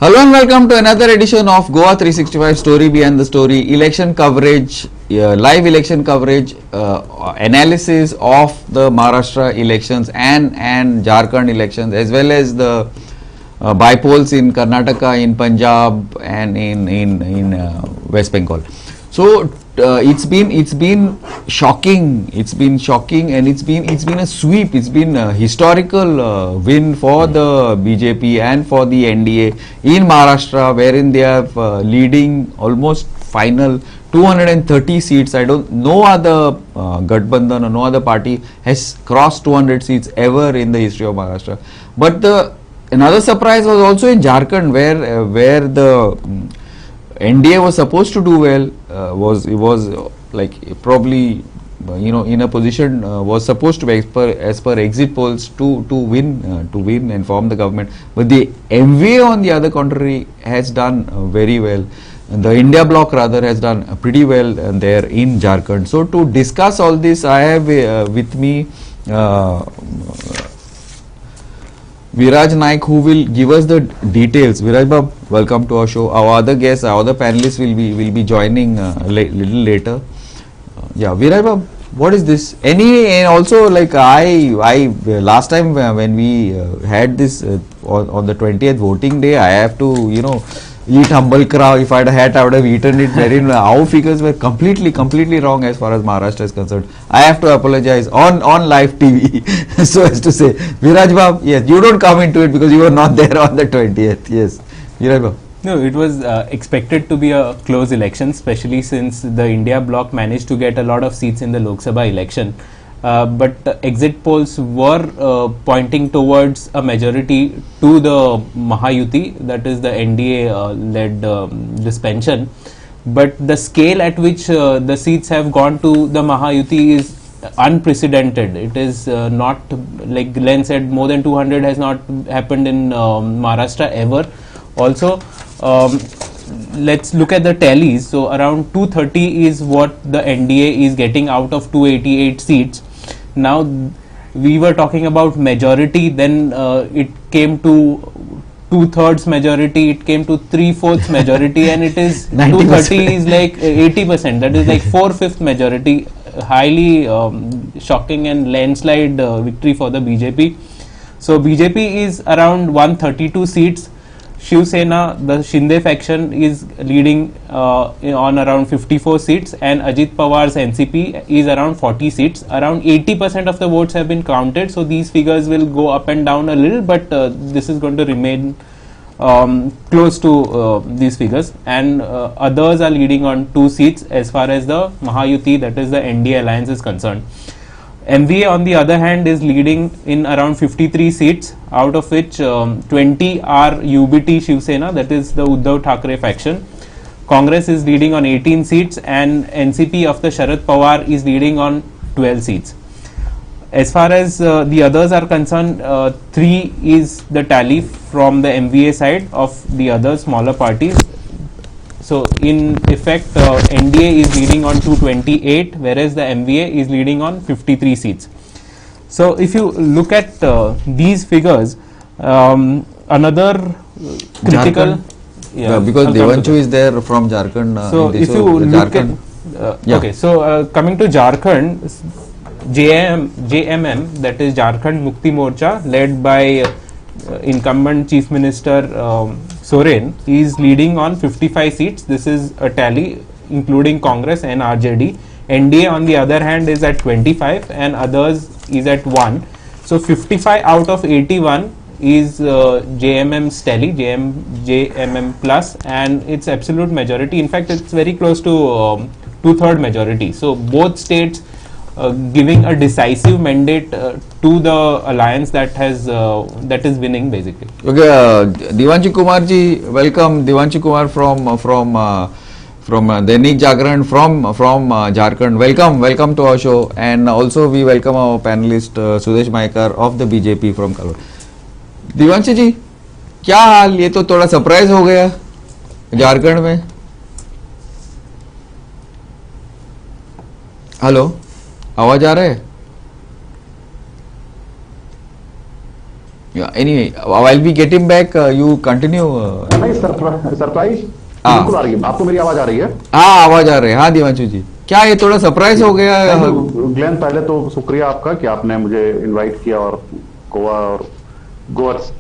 Hello and welcome to another edition of Goa365 Story Behind the Story, election coverage, live election coverage, analysis of the Maharashtra elections and Jharkhand elections, as well as the bypolls in Karnataka, in Punjab and in West Bengal. So it's been shocking. It's been shocking, and it's been a sweep. It's been a historical win for the BJP and for the NDA in Maharashtra, wherein they are leading almost final 230 seats. No other Gathbandhan or no other party has crossed 200 seats ever in the history of Maharashtra. But another surprise was also in Jharkhand, where the NDA was supposed to do well, was like probably in a position, was supposed to be as per exit polls to win and form the government. But the MVA on the other contrary has done very well. The India bloc rather has done pretty well there in Jharkhand. So to discuss all this, I have with me Viraj Naik, who will give us the details. Viraj Bab, welcome to our show. Our other guests, our other panelists will be joining little later. Yeah, Viraj Bab, what is this? And also, like I last time when we had this on the 20th voting day, I have to eat humble crow. If I had, I would have eaten it very. Our figures were completely wrong as far as Maharashtra is concerned. I have to apologize on live TV, so as to say, Viraj Bab, yes, you don't come into it because you were not there on the 20th. Yes, Viraj Bab. No, it was expected to be a close election, especially since the India bloc managed to get a lot of seats in the Lok Sabha election. But exit polls were pointing towards a majority to the Mahayuti, that is the NDA-led dispension. But the scale at which the seats have gone to the Mahayuti is unprecedented. It is not, like Glenn said, more than 200 has not happened in Maharashtra ever. Also, let's look at the tallies. So around 230 is what the NDA is getting out of 288 seats. Now we were talking about majority, then it came to 2/3 majority, it came to 3/4 majority, and it is 230 is like 80%. That is like 4/5 majority. Highly shocking and landslide victory for the BJP. So BJP is around 132 seats. Shiv Sena, the Shinde faction, is leading on around 54 seats, and Ajit Pawar's NCP is around 40 seats. Around 80% of the votes have been counted, so these figures will go up and down a little, but this is going to remain close to these figures. And others are leading on 2 seats as far as the Mahayuti, that is the NDA alliance, is concerned. MVA on the other hand is leading in around 53 seats, out of which 20 are UBT Shiv Sena, that is the Uddhav Thackeray faction. Congress is leading on 18 seats, and NCP of the Sharad Pawar is leading on 12 seats. As far as the others are concerned, 3 is the tally from the MVA side of the other smaller parties. So in effect, NDA is leading on 228, whereas the MVA is leading on 53 seats. So if you look at these figures, another critical... because Devanshu is there from Jharkhand. So if you look at... Okay, so coming to Jharkhand, JMM, that is Jharkhand Mukti Morcha, led by incumbent Chief Minister Soren, is leading on 55 seats. This is a tally including Congress and RJD. NDA on the other hand is at 25 and others is at 1. So 55 out of 81 is JMM's tally, JMM plus, and it's absolute majority. In fact, it's very close to 2/3 majority. So both states giving a decisive mandate to the alliance that is winning basically. Okay, Devanshu Kumar ji, welcome. Devanshu Kumar from Dainik Jagran from Jharkhand. Welcome to our show, and also we welcome our panelist Sudesh Maikar of the BJP from Kalwar. Devanshu ji, क्या हाल? ये तो थोड़ा surprise हो गया झारखंड में. Hello, आवाज आ रहा है? Yeah. Anyway, while we get him back, you continue. नहीं, सरप्राइज हाँ। बिल्कुल आ रही है। आपको मेरी आवाज आ रही है? हाँ, आवाज आ रही है। हाँ दिवांशु जी, क्या ये थोड़ा सरप्राइज हो गया? थैंक यू ग्लेन, पहले तो शुक्रिया आपका कि आपने मुझे इनवाइट किया और गोवा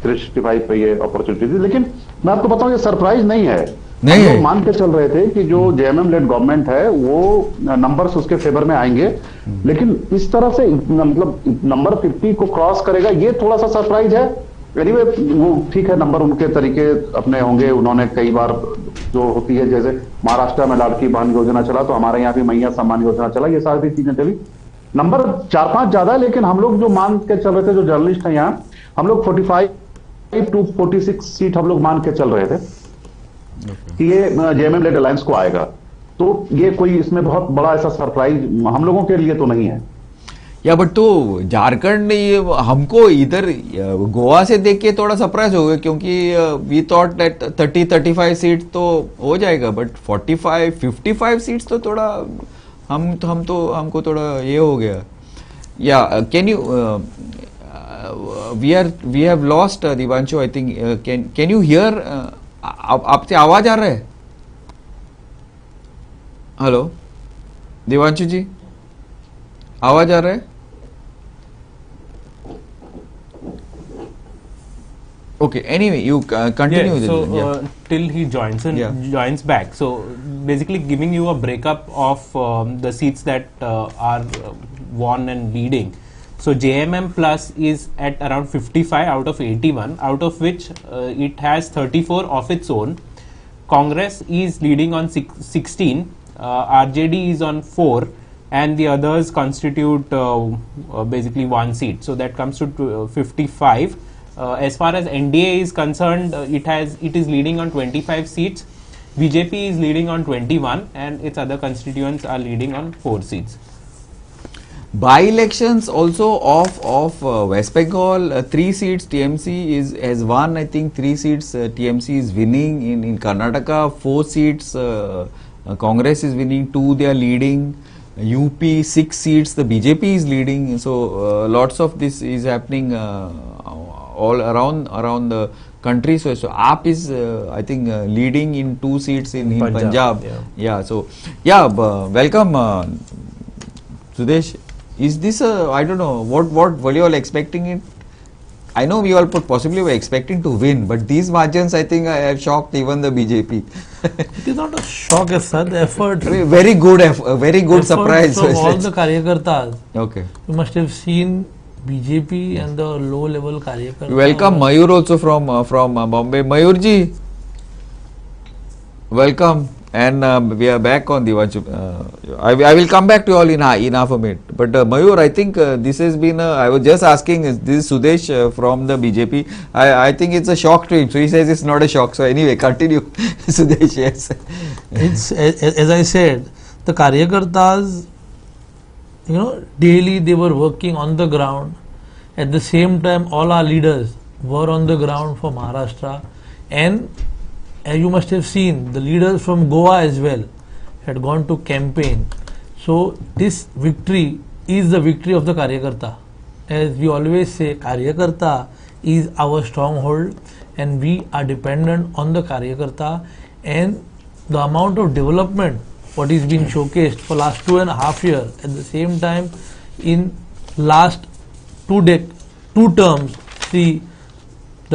365 पे ये अपॉर्चुनिटी दी। लेकिन मैं आपको बताऊं, ये सरप्राइज नहीं है। नहीं हम है। लोग मान के चल रहे थे कि जो जेएमएम लेड गवर्नमेंट है वो नंबर्स उसके फेवर में आएंगे, लेकिन इस तरह से मतलब नंबर 50 को क्रॉस करेगा, ये थोड़ा सा सरप्राइज है। एनीवे, वो ठीक है, नंबर उनके तरीके अपने होंगे। उन्होंने कई बार जो होती है, जैसे महाराष्ट्र में लाड़की बहन योजना चला, तो हमारे यहाँ भी मैया सम्मान योजना चला, ये सारी चीजें चली। नंबर 4-5 ज्यादा है, लेकिन हम लोग जो मान के चल रहे थे, जो जर्नलिस्ट हैं यहाँ, हम लोग 45 to 46 सीट हम लोग मान के चल रहे थे कि ये जेएमएम लेड अलायंस को आएगा। तो ये कोई इसमें बहुत बड़ा ऐसा सरप्राइज हम लोगों के लिए तो नहीं है। या बट तो झारखंड ने ये हमको इधर गोवा से देख के थोड़ा सरप्राइज हो गया, क्योंकि वी थॉट दैट 30-35 सीट तो हो जाएगा, बट 45-55 सीट्स तो थोड़ा हमको थोड़ा ये हो गया। या can you we have lost Divanshu, I think. Can you hear? आपसे आवाज आ रहा है? हेलो दिवांशु जी, आवाज आ रहा है? Okay, anyway, you continue. Yeah, so yeah. till he joins and Yeah. joins back, so basically giving you a breakup of the seats that are won and leading. So JMM plus is at around 55 out of 81, out of which it has 34 of its own. Congress is leading on 16, RJD is on 4, and the others constitute basically one seat. So that comes to 55. As far as NDA is concerned, it is leading on 25 seats. BJP is leading on 21, and its other constituents are leading on 4 seats. By-elections also of West Bengal, 3 seats TMC has won. I think 3 seats TMC is winning. In Karnataka, 4 seats Congress is winning, 2 they are leading. UP 6 seats the BJP is leading. So lots of this is happening all around the country. So AAP is I think leading in 2 seats in Punjab. Yeah. So yeah, welcome Sudesh. Is this I don't know what were you all expecting it? I know we all possibly were expecting to win, but these margins I think have shocked even the BJP. It is not a shock as such. Effort. Very good surprise. From all the karyakartas. Okay. You must have seen BJP and the low level karyakartas. Welcome Mayur also from Bombay. Mayur ji, welcome. And we are back on Divanshu. I will come back to you all in half a minute. But Mayur, I think this has been. I was just asking. This is Sudesh from the BJP. I think it's a shock to him. So he says it's not a shock. So anyway, continue, Sudesh. Yes. It's as I said, the karyakartas, daily they were working on the ground. At the same time, all our leaders were on the ground for Maharashtra, and as you must have seen, the leaders from Goa as well had gone to campaign. So this victory is the victory of the karyakarta. As we always say, karyakarta is our stronghold, and we are dependent on the karyakarta. And the amount of development what is being showcased for last 2.5 years, at the same time in last 2 terms, the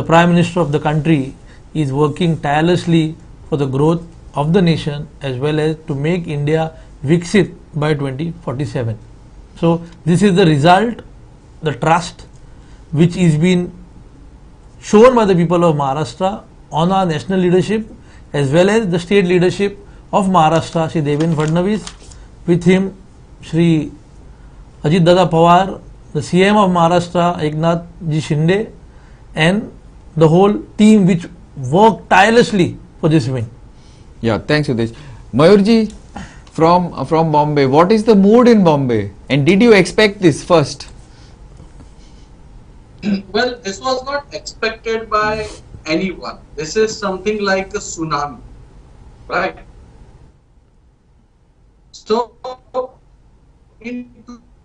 Prime Minister of the country is working tirelessly for the growth of the nation as well as to make India Viksit by 2047. So this is the result, the trust which is being shown by the people of Maharashtra on our national leadership as well as the state leadership of Maharashtra, Shri Devendra Fadnavis, with him Shri Ajit Dada Pawar, the CM of Maharashtra Eknath Ji Shinde, and the whole team which worked tirelessly for this win. Yeah, thanks Sudesh. Mayurji from Bombay, what is the mood in Bombay, and did you expect this first? Well, this was not expected by anyone. This is something like a tsunami, right? So in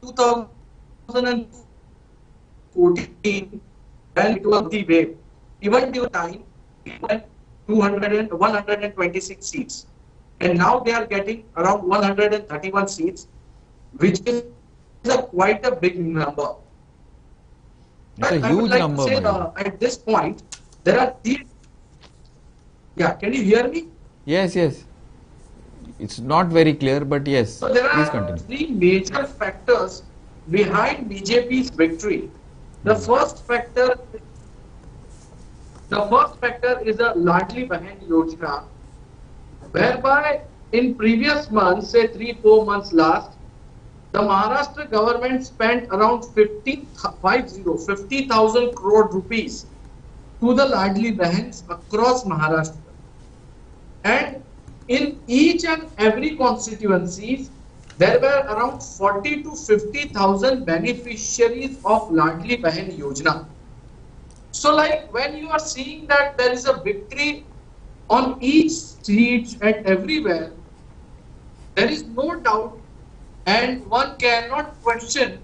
2014, when it was the wave. Even during time, it went 200 and 126 seats. And now they are getting around 131 seats, which is quite a big number. It's a But I would huge like number, to say Mayur. at this point, there are three. Yeah, can you hear me? Yes, yes. It's not very clear, but yes. So there Please are continue. three major factors behind BJP's victory. The first factor is a Ladli Bahan Yojana, whereby in previous months, say 3-4 months last, the Maharashtra government spent around 50,000 crore rupees to the Ladli Bahans across Maharashtra. And in each and every constituencies, there were around 40 to 50,000 beneficiaries of Ladli Bahan Yojana. So like when you are seeing that there is a victory on each street and everywhere, there is no doubt and one cannot question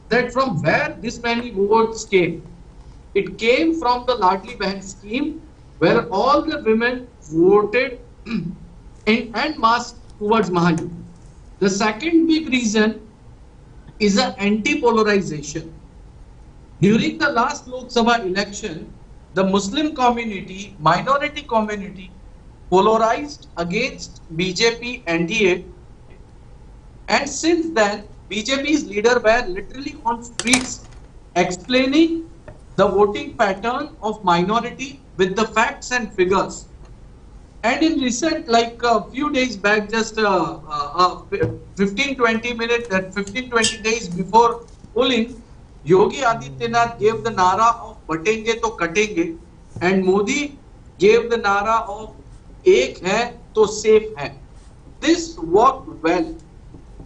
that from where this many votes came. It came from the Ladli Bahan scheme, where all the women voted in en masse towards Mahayuti. The second big reason is the anti-polarization. During the last Lok Sabha election, the Muslim community, minority community, polarized against BJP NDA, and since then, BJP's leader were literally on streets explaining the voting pattern of minority with the facts and figures. And in recent, like a few days back, just 15-20 minutes, 15-20 days before polling, Yogi Adityanath gave the nara of batenge to katenge, and Modi gave the nara of ek hai to safe hai. This worked well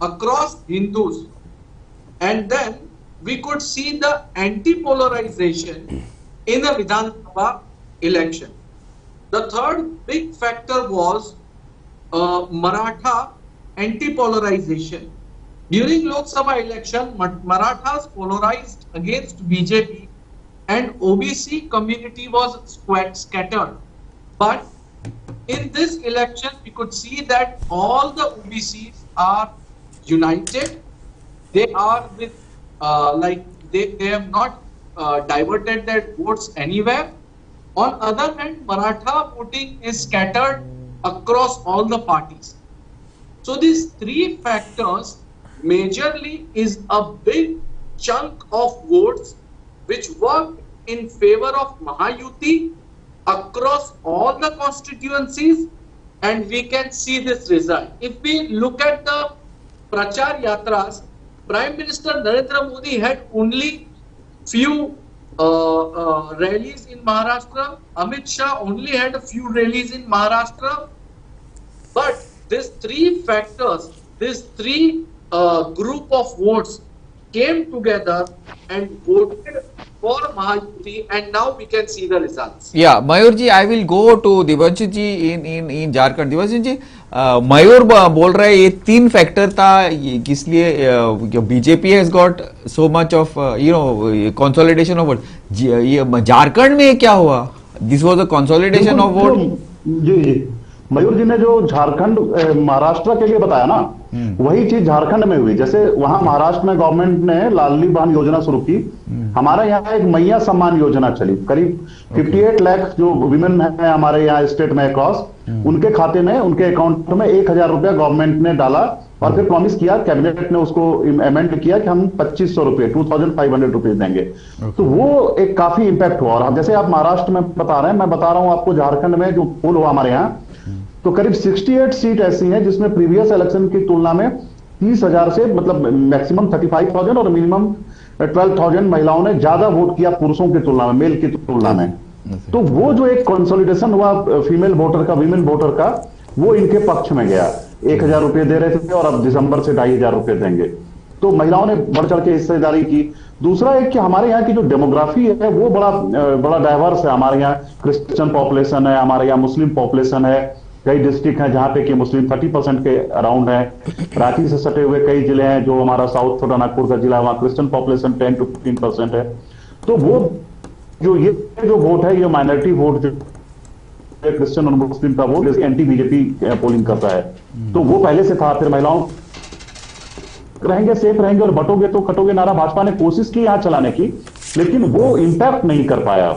across Hindus, and then we could see the anti-polarization in the Vidhan Sabha election. The third big factor was Maratha anti-polarization. During Lok Sabha election, Marathas polarized against BJP and OBC community was scattered. But in this election, we could see that all the OBCs are united. They are with, they have not diverted their votes anywhere. On other hand, Maratha voting is scattered across all the parties. So these three factors majorly is a big chunk of votes which worked in favor of Mahayuti across all the constituencies, and we can see this result. If we look at the Prachar Yatras, Prime Minister Narendra Modi had only few rallies in Maharashtra. Amit Shah only had a few rallies in Maharashtra. But these three factors, this three group of votes came together and voted for Mahayuti, and now we can see the results. Yeah, Mayur ji, I will go to Devanshu ji in Jharkhand. Devanshu ji, मयूर बोल रहा है ये तीन factor था इसलिए BJP has got so much of consolidation of vote. ये झारखंड में क्या हुआ? This was a consolidation of vote. जी मयूर जी ने जो झारखंड महाराष्ट्र के लिए बताया ना, वही चीज झारखंड में हुई. जैसे वहां महाराष्ट्र में गवर्नमेंट ने लाडली बहन योजना शुरू की, हमारे यहाँ एक मैया सम्मान योजना चली. करीब 58 लाख जो विमेन है हमारे यहाँ स्टेट में अक्रॉस, उनके खाते में, उनके अकाउंट में 1,000 रुपया गवर्नमेंट ने डाला और फिर प्रॉमिस किया, कैबिनेट ने उसको अमेंड किया कि हम 2,500 रुपये 2,500 रुपीज देंगे. तो वो एक काफी इंपैक्ट हुआ. और जैसे आप महाराष्ट्र में बता रहे हैं, मैं बता रहा हूं आपको झारखंड में जो पोल हुआ हमारे यहाँ, तो करीब 68 सीट ऐसी हैं जिसमें प्रीवियस इलेक्शन की तुलना में 30,000 से मतलब मैक्सिमम 35,000 और मिनिमम 12,000 महिलाओं ने ज्यादा वोट किया पुरुषों की तुलना में, मेल की तुलना में. तो वो जो एक कंसोलिडेशन हुआ फीमेल वोटर का, विमेन वोटर का, वो इनके पक्ष में गया. 1,000 रुपए दे रहे थे और अब दिसंबर से 2,500 रुपए देंगे. तो महिलाओं ने बढ़ चढ़ के हिस्सेदारी की. दूसरा एक कि हमारे यहाँ की जो डेमोग्राफी है वो बड़ा डाइवर्स है. हमारे यहाँ क्रिश्चियन पॉपुलेशन है, हमारे यहाँ मुस्लिम पॉपुलेशन है. कई डिस्ट्रिक्ट हैं जहां पे कि मुस्लिम 30% के अराउंड है. रांची से सटे हुए कई जिले हैं, जो हमारा साउथ छोटा नागपुर का जिला है, वहां क्रिश्चियन पॉपुलेशन 10 to 15% है. तो वो जो ये जो वोट है, ये माइनॉरिटी वोट जो क्रिश्चियन और मुस्लिम का वोट एंटी बीजेपी पोलिंग करता है, तो वो पहले से था। फिर महिलाओं रहेंगे, सेफ रहेंगे और बटोगे तो कटोगे नारा भाजपा ने कोशिश की यहां चलाने की, लेकिन वो इंपैक्ट नहीं कर पाया।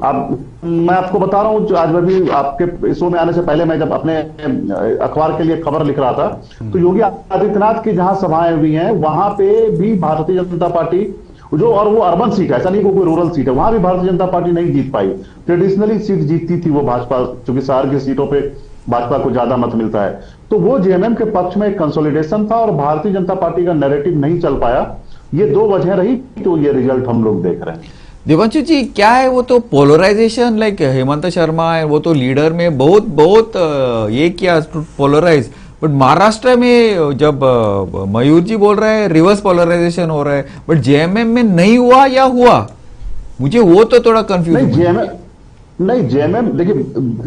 अब मैं आपको बता रहा हूं, आज मैं भी आपके शो में आने से पहले मैं जब अपने अखबार के लिए खबर लिख रहा था, तो योगी आदित्यनाथ की जहां सभाएं हुई हैं वहां पे भी भारतीय जनता पार्टी जो, और वो अर्बन सीट है, ऐसा नहीं कोई रूरल सीट है, वहां भी भारतीय जनता पार्टी नहीं जीत पाई। ट्रेडिशनली सीट जीतती थी वो भाजपा, क्योंकि शहर की सीटों पे भाजपा को ज्यादा मत मिलता है। तो वो जेएमएम के पक्ष में एक कंसोलिडेशन था और भारतीय जनता पार्टी का नैरेटिव नहीं चल पाया। ये दो वजह रही, तो ये रिजल्ट हम लोग देख रहे हैं। देवांशु जी, क्या है वो तो पोलराइजेशन, लाइक हेमंत शर्मा है, वो तो लीडर में बहुत बहुत ये किया पोलराइज, बट महाराष्ट्र में जब मयूर जी बोल रहे हैं रिवर्स पोलराइजेशन हो रहा है, बट जेएमएम में नहीं हुआ या हुआ, मुझे वो तो थोड़ा कंफ्यूजन। नहीं जेएमएम देखिए,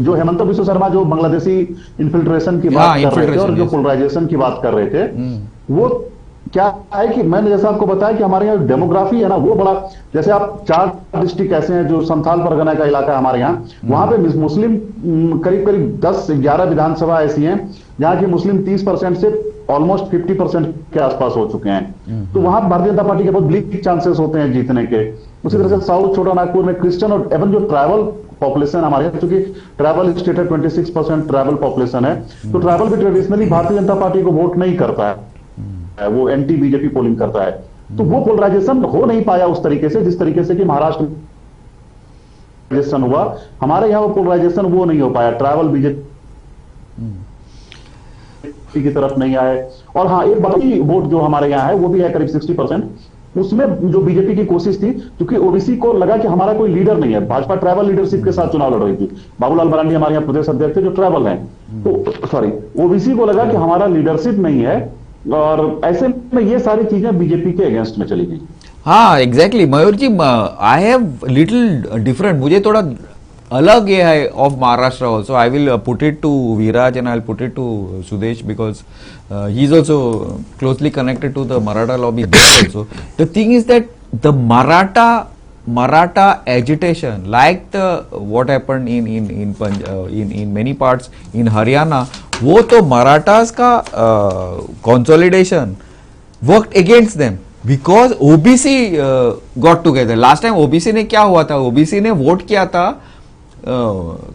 जो हेमंत बिस्व शर्मा जो बांग्लादेशी इन्फिल्ट्रेशन की बात कर रहे थे और जो पोलराइजेशन की बात कर रहे थे, वो क्या है कि मैंने जैसा आपको बताया कि हमारे यहाँ डेमोग्राफी है ना, वो बड़ा, जैसे आप 4 डिस्ट्रिक्ट ऐसे हैं जो संथाल परगना का इलाका है हमारे यहाँ, वहां पे मुस्लिम करीब करीब 10-11 विधानसभा ऐसी हैं जहां की मुस्लिम 30% से ऑलमोस्ट 50% के आसपास हो चुके हैं। तो वहां भारतीय जनता पार्टी के बहुत ब्लिक चांसेस होते हैं जीतने के। उसी तरह से साउथ छोटा नागपुर में क्रिश्चियन और एवं जो ट्राइबल पॉपुलेशन हमारे यहाँ, क्योंकि ट्राइबल स्टेट है, 26% ट्राइबल पॉपुलेशन है, तो ट्राइबल भी ट्रेडिशनली भारतीय जनता पार्टी को वोट नहीं करता है, वो एंटी बीजेपी पोलिंग करता है। तो वो पोलराइजेशन हो नहीं पाया उस तरीके से जिस तरीके से कि महाराष्ट्र हुआ। हमारे यहाँ वो पोलराइजेशन वो नहीं हो पाया, ट्राइबल बीजेपी की तरफ नहीं आए। और हाँ, एक बाकी वोट जो हमारे यहाँ है वो भी है करीब 60%, उसमें जो बीजेपी की कोशिश थी, क्योंकि ओबीसी को लगा कि हमारा कोई लीडर नहीं है, भाजपा ट्राइबल लीडरशिप के साथ चुनाव लड़ रही थी, बाबूलाल मरांडी हमारे यहाँ प्रदेश अध्यक्ष थे जो ट्राइबल हैं, तो सॉरी ओबीसी को लगा कि हमारा लीडरशिप नहीं है, और ऐसे में ये सारी चीजें बीजेपी के अगेंस्ट में चली गई। हाँ exactly Mayur ji, I have little different, मुझे थोड़ा अलग ये है of Maharashtra also. I will put it to Viraj and I will put it to Sudesh because he is also closely connected to the Maratha lobby there also. The thing is that the Maratha agitation, like the what happened in many parts in Haryana, वो तो Marathas का consolidation worked against them because OBC got together. Last time OBC ने क्या हुआ था? OBC ने vote किया था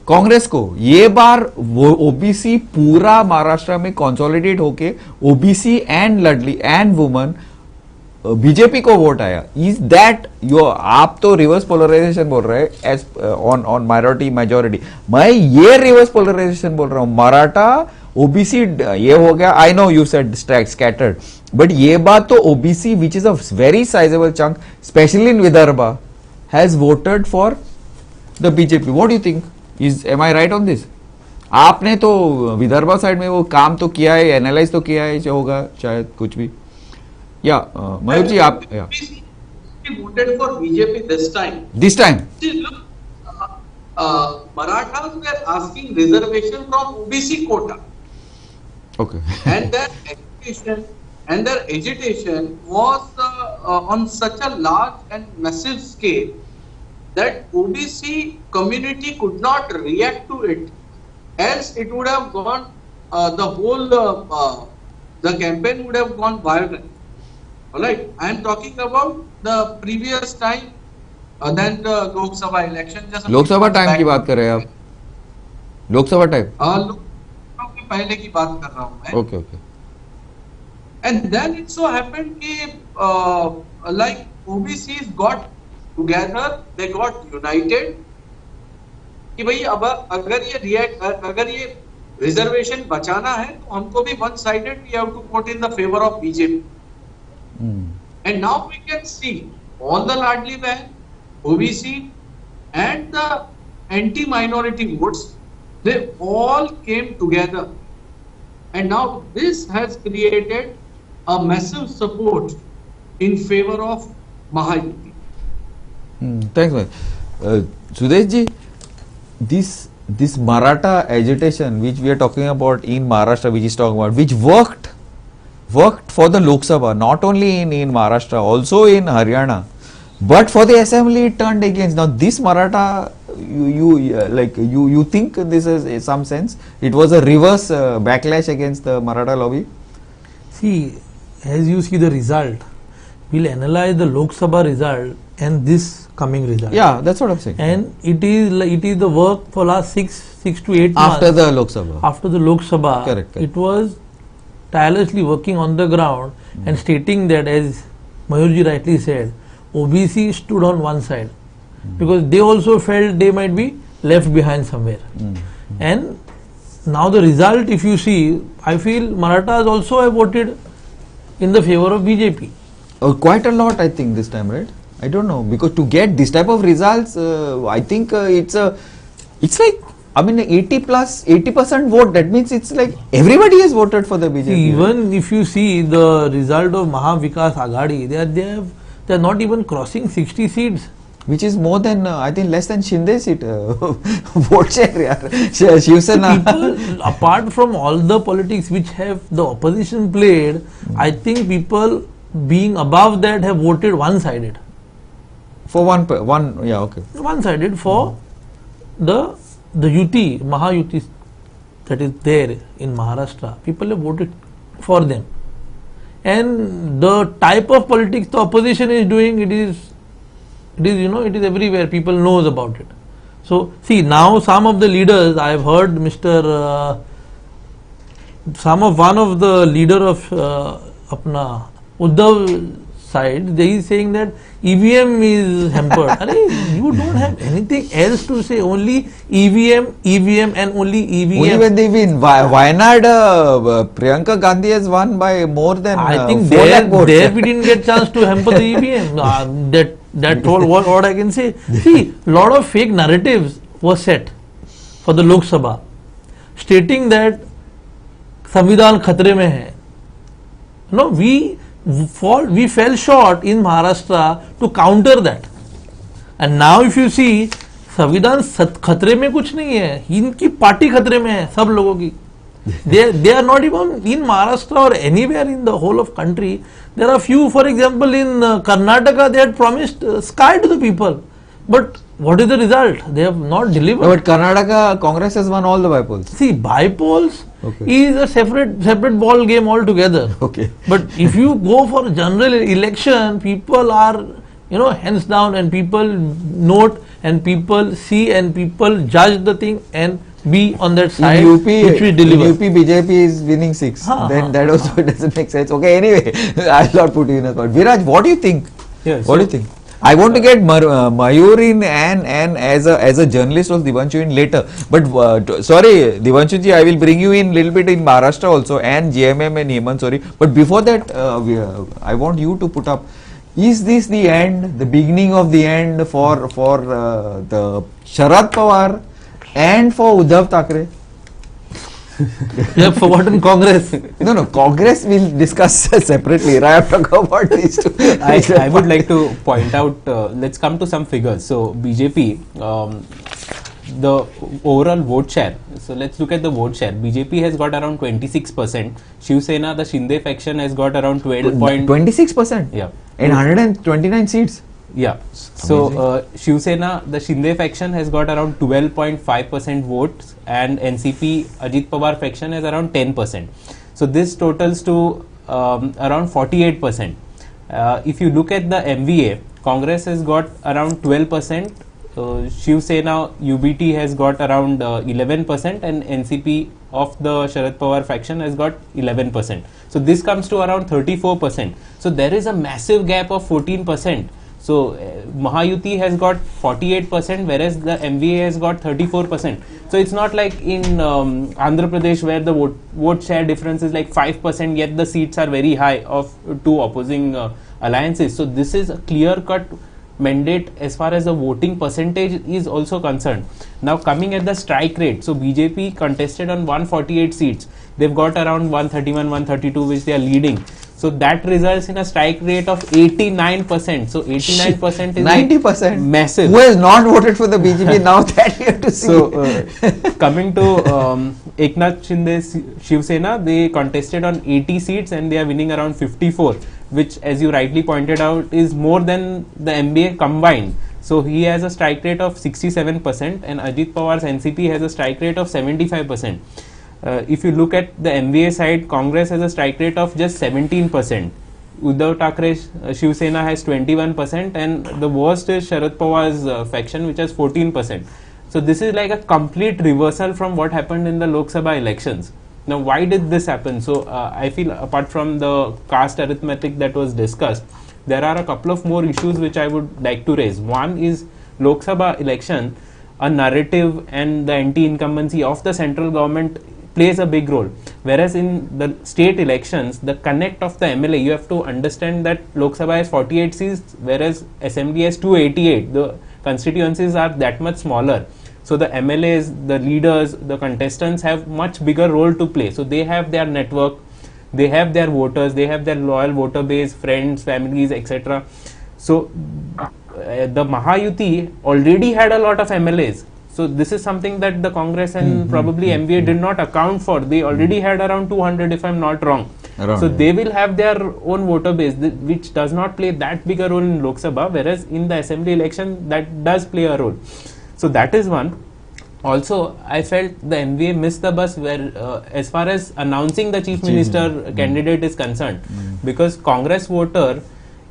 कांग्रेस को. ये बार वो ओबीसी पूरा महाराष्ट्र में कंसोलिडेट होके OBC and Ladli and woman BJP को वोट आया. Is that yo? आप तो रिवर्स पोलराइजेशन बोल रहे हैं एज ऑन माइनॉरिटी मेजोरिटी. मैं ये रिवर्स पोलराइजेशन बोल रहा हूं. मराठा ओबीसी ये हो गया. I know you said scattered, but ये बात तो OBC which is a very sizeable chunk specially in Vidarbha has voted for the BJP. What do you think? Am I right on this? आपने तो विदर्भा साइड में वो काम तो किया है, एनालाइज तो किया है, जो होगा शायद कुछ भी. या मयूर जी आप voted for BJP this time. This time? See, look, Marathas were asking reservation from OBC quota. Okay. and their agitation was on such a large and massive scale that OBC community could not react to it, else it would have gone, the campaign would have gone viral. Alright, I am talking about the previous time, then the Lok Sabha election. लोक सभा time की बात कर रहे हैं आप? लोक सभा टाइम? लोकसभा के पहले की बात कर रहा हूँ मैं. Okay, okay. And then it so happened कि like OBCs got together, they got united कि भाई अब अगर ये रिजर्वेशन बचाना है तो हमको भी one sided we have to vote in the favour of BJP. And now we can see all the Ladli Behna, OBC and the anti minority votes, they all came together and now this has created a massive support in favor of Mahayuti. Thanks, man. Sudesh ji, this Maratha agitation which we are talking about in Maharashtra, which is talking about, which worked for the Lok Sabha, not only in Maharashtra, also in Haryana. But for the assembly, it turned against. Now this Maratha, you think this is some sense? It was a reverse backlash against the Maratha lobby. See, as you see the result, we'll analyze the Lok Sabha result and this coming result. Yeah, that's what I'm saying. And it is the work for last 6 to 8 months. After the Lok Sabha. After the Lok Sabha, Correct. it was tirelessly working on the ground and stating that, as Mayurji rightly said, OBC stood on one side because they also felt they might be left behind somewhere. And now the result, if you see, I feel Marathas also have voted in the favor of BJP. Oh, quite a lot, I think, this time, right? I don't know, because to get this type of results, I think it's like, I mean, 80% vote. That means it's like everybody has voted for the BJP. Even if you see the result of Maha Vikas Aghadi, they are not even crossing 60 seats. Which is more than, I think, less than Shinde seat vote share. Yeah. Shiv Sena. People, apart from all the politics which have the opposition played, I think people being above that have voted one-sided. For one, yeah, okay. One-sided for the Yuti, Mahayuti that is there in Maharashtra. People have voted for them. And the type of politics the opposition is doing, it is everywhere. People knows about it. So see, now some of the leaders, I have heard one of the leader of apna Uddhav side, they is saying that EVM is hampered. You don't have anything else to say, only EVM and only EVM. Only when they win. Wayanad, Priyanka Gandhi has won by more than I think 4 lakh votes. there we didn't get chance to hamper the EVM. That's all what I can say. See, lot of fake narratives were set for the Lok Sabha, stating that Samvidhan khatre mein hai. No, we fell short in Maharashtra to counter that. And now if you see, संविधान खतरे में कुछ नहीं है, इनकी party खतरे में है, सब लोगों की. They are not even in Maharashtra or anywhere in the whole of country. There are few, for example, in Karnataka, they had promised sky to the people. But what is the result? They have not delivered. No, but Karnataka Congress has won all the bypolls. See, bypolls is a separate ball game altogether. Okay. But if you go for general election, people are, hands down, and people note and people see and people judge the thing and be on that side in UP, which we deliver. In UP BJP is winning 6. Then that also doesn't make sense. Okay, anyway, I'll not put you in a spot. Viraj, what do you think? Yes. What do you think? I want to get Mayur in and as a journalist also Divanshu in later. But sorry, Divanshu ji, I will bring you in little bit in Maharashtra also and GMM and Hemant, sorry. But before that, I want you to put up, is this the end, the beginning of the end for the Sharad Pawar and for Uddhav Thackeray? You have forgotten Congress. No, Congress we'll discuss separately. I have to talk about these two. I would like to point out, let's come to some figures. So BJP, the overall vote share. So let's look at the vote share. BJP has got around 26%. Shiv Sena, the Shinde faction, has got around 26%? Yeah. And 129 seats? Yeah. So Shiv Sena, the Shinde faction, has got around 12.5% votes, and NCP Ajit Pawar faction has around 10%. So this totals to around 48%. If you look at the MVA, Congress has got around 12%. Shiv Sena UBT has got around 11%, and NCP of the Sharad Pawar faction has got 11%. So this comes to around 34%. So there is a massive gap of 14%. So Mahayuti has got 48%, whereas the MVA has got 34%. So it's not like in Andhra Pradesh where the vote share difference is like 5%, yet the seats are very high of two opposing alliances. So this is a clear-cut mandate as far as the voting percentage is also concerned. Now coming at the strike rate, so BJP contested on 148 seats. They've got around 131, 132 which they are leading. So So that results in a strike rate of 89%. So 89% is 90%. massive. Who has not voted for the BJP now that you have to see. So coming to Eknath Shinde's Shiv Sena, they contested on 80 seats and they are winning around 54, which, as you rightly pointed out, is more than the MBA combined. So he has a strike rate of 67% and Ajit Pawar's NCP has a strike rate of 75%. If you look at the MVA side, Congress has a strike rate of just 17%. Uddhav Thackeray's Shiv Sena has 21% and the worst is Sharad Pawar's faction, which has 14%. So this is like a complete reversal from what happened in the Lok Sabha elections. Now why did this happen? So I feel apart from the caste arithmetic that was discussed, there are a couple of more issues which I would like to raise. One is Lok Sabha election, a narrative and the anti-incumbency of the central government plays a big role. Whereas in the state elections, the connect of the MLA, you have to understand that Lok Sabha has 48 seats, whereas Assembly has 288. The constituencies are that much smaller. So the MLAs, the leaders, the contestants have much bigger role to play. So they have their network, they have their voters, they have their loyal voter base, friends, families, etc. So the Mahayuti already had a lot of MLAs. So this is something that the Congress and probably MVA did not account for. They already had around 200 if I'm not wrong. So they will have their own voter base, which does not play that big a role in Lok Sabha, whereas in the assembly election that does play a role. So that is one. Also, I felt the MVA missed the bus where as far as announcing the chief minister candidate is concerned, because Congress voter,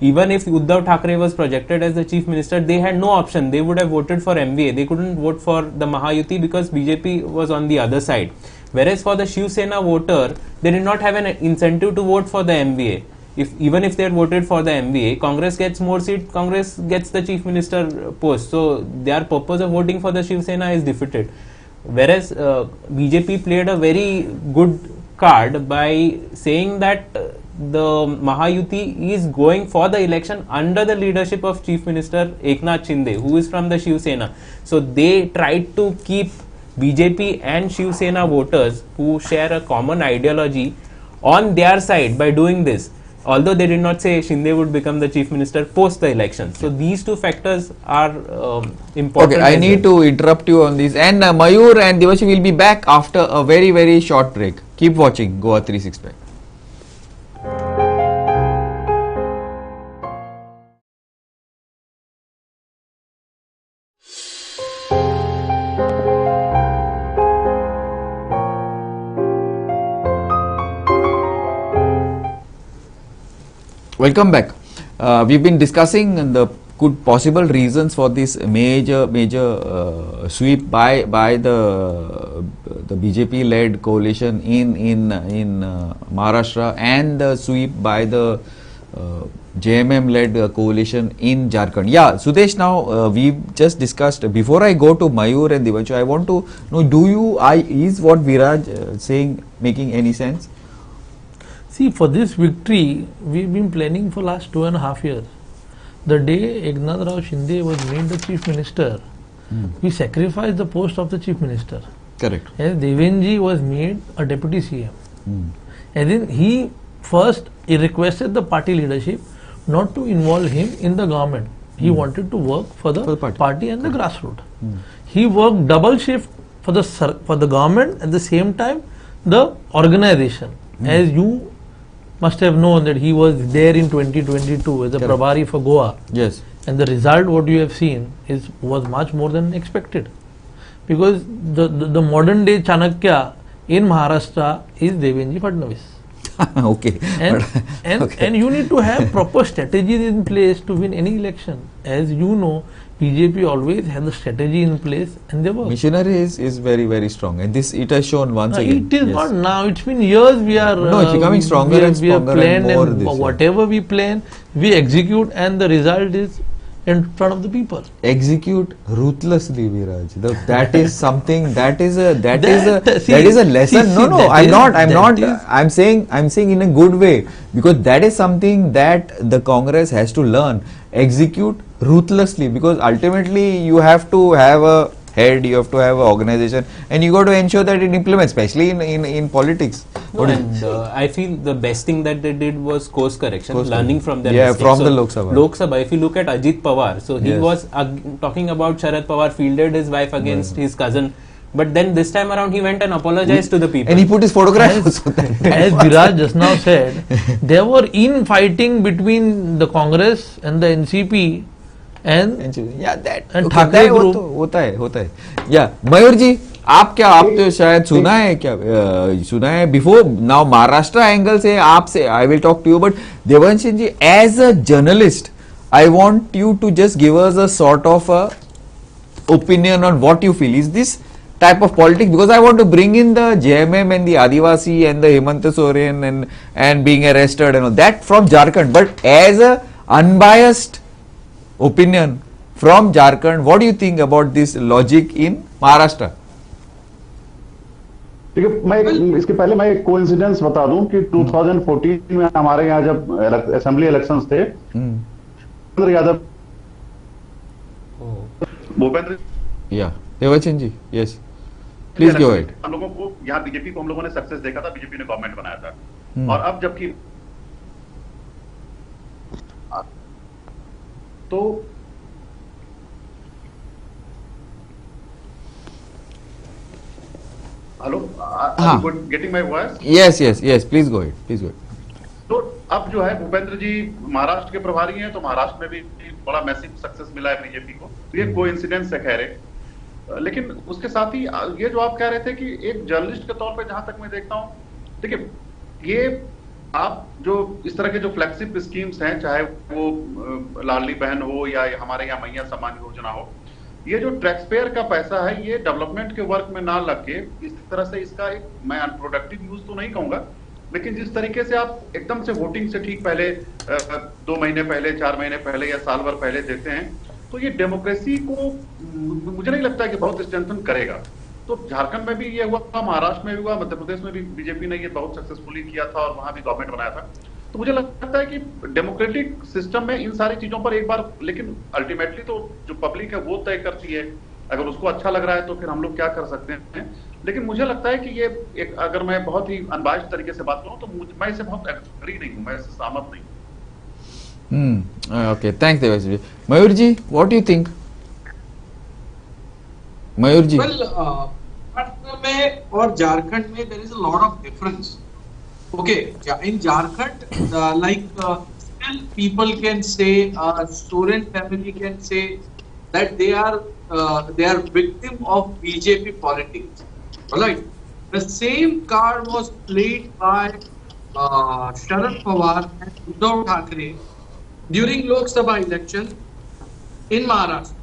even if Uddhav Thackeray was projected as the chief minister, they had no option. They would have voted for MVA. They couldn't vote for the Mahayuti because BJP was on the other side. Whereas for the Shiv Sena voter, they did not have an incentive to vote for the MVA. Even if they had voted for the MVA, Congress gets more seats, Congress gets the chief minister post. So their purpose of voting for the Shiv Sena is defeated. Whereas BJP played a very good card by saying that the Mahayuti is going for the election under the leadership of Chief Minister Eknath Shinde, who is from the Shiv Sena. So they tried to keep BJP and Shiv Sena voters who share a common ideology on their side by doing this. Although they did not say Shinde would become the chief minister post the election. So these two factors are important. Okay, I need to interrupt you on this. And Mayur and Devashi will be back after a very, very short break. Keep watching Goa 365. Welcome back. We've been discussing the possible reasons for this major sweep by the BJP-led coalition in Maharashtra and the sweep by the JMM-led coalition in Jharkhand. Yeah, Sudesh, now we've just discussed. Before I go to Mayur and Devanshu, I want to know: is what Viraj saying making any sense? See, for this victory, we've been planning for last 2.5 years. The day Eknath Rao Shinde was made the chief minister, we sacrificed the post of the chief minister. Correct. As Devenji was made a deputy CM. And then he requested the party leadership not to involve him in the government. He wanted to work for the party and the grassroots. He worked double shift for the government, at the same time the organization. As you must have known that he was there in 2022 as a Prabhari for Goa. Yes. And the result what you have seen was much more than expected. Because the modern day Chanakya in Maharashtra is Devenji Fadnavis. Okay. And you need to have proper strategies in place to win any election. As you know, BJP always has a strategy in place and they work. Machinery is very, very strong, and it has shown once again. It is not now, it's been years we are... No, it's becoming stronger and stronger and more this year. Whatever we plan, we execute and the result is in front of the people. Execute ruthlessly, Viraj. That is something. That is a lesson. I'm saying in a good way, because that is something that the Congress has to learn. Execute ruthlessly, because ultimately you have to have head, you have to have an organization, and you got to ensure that it implements, especially in politics. No, and I feel the best thing that they did was course correction, learning from their Yeah, mistakes. from So the Lok Sabha. Lok Sabha, if you look at Ajit Pawar, so he Yes. was talking about Sharad Pawar fielded his wife against his cousin, but then this time around he went and apologized to the people. And he put his photograph also that As Viraj just now said, there were infighting between the Congress and the NCP and yeah, that And होता Thakre है, वो group. तो होता है या मयूर जी, आप तो शायद सुना है क्या, सुना है बिफोर नाउ महाराष्ट्र एंगल से आपसे I will talk to you, but Devanshi ji as a journalist I want you to just give us a sort of a opinion on what you feel is this type of politics, because I want to bring in the JMM and the Adivasi and the Hemant Soren and being arrested and all that from Jharkhand, but as a unbiased opinion from Jharkhand, what do you think about this logic in Maharashtra? ठीक है, मैं इसके पहले मैं एक coincidence बता दूं कि 2014 में हमारे यहाँ जब असेंबली इलेक्शंस थे, Bhupendra Yadav, Bhupendra Yeah, Devachan ji, yes, please go ahead. हम लोगों को यहाँ बीजेपी को हम लोगों ने सक्सेस देखा था, बीजेपी ने गवर्नमेंट बनाया था, और अब जबकि तो हेलो, हाँ. Getting my voice? Yes, please go ahead. तो अब जो है भूपेंद्र जी महाराष्ट्र के प्रभारी हैं, तो महाराष्ट्र में भी बड़ा मैसिव सक्सेस मिला है बीजेपी को, तो ये कोइंसिडेंस है खैर, लेकिन उसके साथ ही ये जो आप कह रहे थे कि एक जर्नलिस्ट के तौर पे जहां तक मैं देखता हूं, देखिए ये आप जो इस तरह के जो फ्लैगशिप स्कीम्स हैं, चाहे वो लाडली बहन हो या हमारे यहाँ मैया सम्मान योजना हो, ये जो टैक्स पेयर का पैसा है, ये डेवलपमेंट के वर्क में ना लग के इस तरह से इसका एक, मैं अनप्रोडक्टिव यूज तो नहीं कहूंगा, लेकिन जिस तरीके से आप एकदम से वोटिंग से ठीक पहले 2 महीने पहले, 4 महीने पहले या साल भर पहले देते हैं, तो ये डेमोक्रेसी को मुझे नहीं लगता कि बहुत स्ट्रेंथन करेगा। तो झारखंड में भी ये हुआ, महाराष्ट्र में भी हुआ, मध्य प्रदेश में भी बीजेपी ने ये बहुत सक्सेसफुली किया था और वहां भी गवर्नमेंट बनाया था। तो मुझे लगता है कि डेमोक्रेटिक सिस्टम में इन सारी चीजों पर एक बार, लेकिन अल्टीमेटली तो जो पब्लिक है वो तय करती है, अगर उसको अच्छा लग रहा है तो फिर हम लोग क्या कर सकते हैं। लेकिन मुझे लगता है कि ये एक, अगर मैं बहुत ही अनबायस्ड तरीके से बात करूं तो मैं इससे बहुत एग्री नहीं हूं, मैं इससे सहमत नहीं हूं। Okay, thanks Devash ji. Mayur ji, what do you think? Mayur ji. Well, Maharashtra में और झारखंड में there is a lot of difference. Okay, in Jharkhand, still people can say, Soren family can say that they are victim of BJP politics. Alright, the same card was played by Sharad Pawar and Uddhav Thackeray during Lok Sabha election in Maharashtra.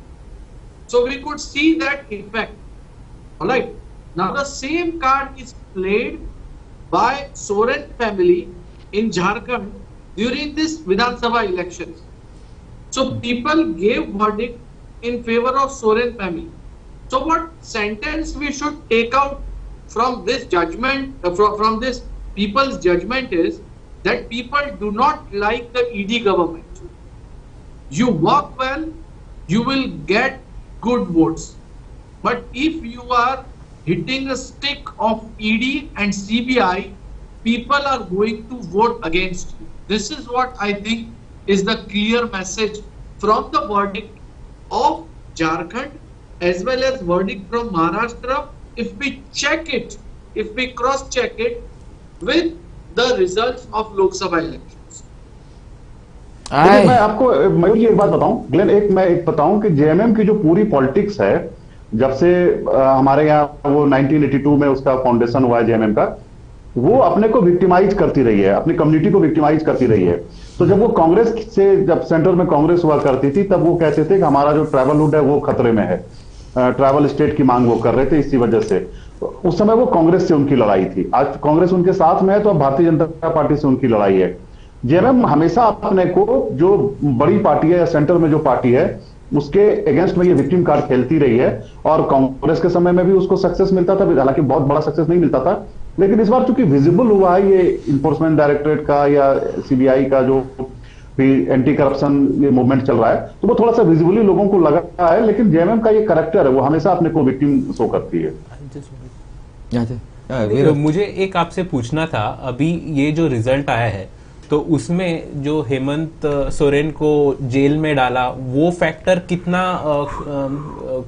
So we could see that effect. Alright, now the same card is played by Soren family in Jharkhand during this Vidhan Sabha elections. So people gave verdict in favor of Soren family. So what sentence we should take out from this judgment, from this people's judgment is that people do not like the ED government. You work well, you will get good votes. But if you are hitting a stick of ED and CBI, people are going to vote against you. This is what I think is the clear message from the verdict of Jharkhand as well as verdict from Maharashtra. If we check it, if we cross-check it with the results of Lok Sabha elections. मैं आपको मयूर जी एक बात बताऊं, Glenn, मैं एक बताऊं कि JMM की जो पूरी पॉलिटिक्स है, जब से हमारे यहाँ वो 1982 में उसका फाउंडेशन हुआ है जेएमएम का, वो अपने को विक्टिमाइज करती रही है, अपनी कम्युनिटी को विक्टिमाइज करती रही है। तो जब वो कांग्रेस से, जब सेंटर में कांग्रेस हुआ करती थी, तब वो कहते थे कि हमारा जो ट्राइबलहुड है वो खतरे में है, ट्राइबल स्टेट की मांग वो कर रहे थे, इसी वजह से उस समय वो कांग्रेस से उनकी लड़ाई थी। आज कांग्रेस उनके साथ में है, तो अब भारतीय जनता पार्टी से उनकी लड़ाई है। जेएमएम हमेशा अपने को, जो बड़ी पार्टी है या सेंटर में जो पार्टी है, उसके अगेंस्ट में ये विक्टिम कार्ड खेलती रही है, और कांग्रेस के समय में भी उसको सक्सेस मिलता था, हालांकि बहुत बड़ा सक्सेस नहीं मिलता था, लेकिन इस बार चूंकि विजिबल हुआ है ये इन्फोर्समेंट डायरेक्टरेट का या सीबीआई का जो फिर एंटी करप्शन ये मूवमेंट चल रहा है, तो वो थोड़ा सा विजिबली लोगों को लगा है। लेकिन जेएमएम का ये कैरेक्टर है, वो हमेशा अपने को विक्टिम शो करती है। तो मुझे एक आपसे पूछना था, अभी ये जो रिजल्ट आया है तो उसमें जो हेमंत सोरेन को जेल में डाला वो फैक्टर कितना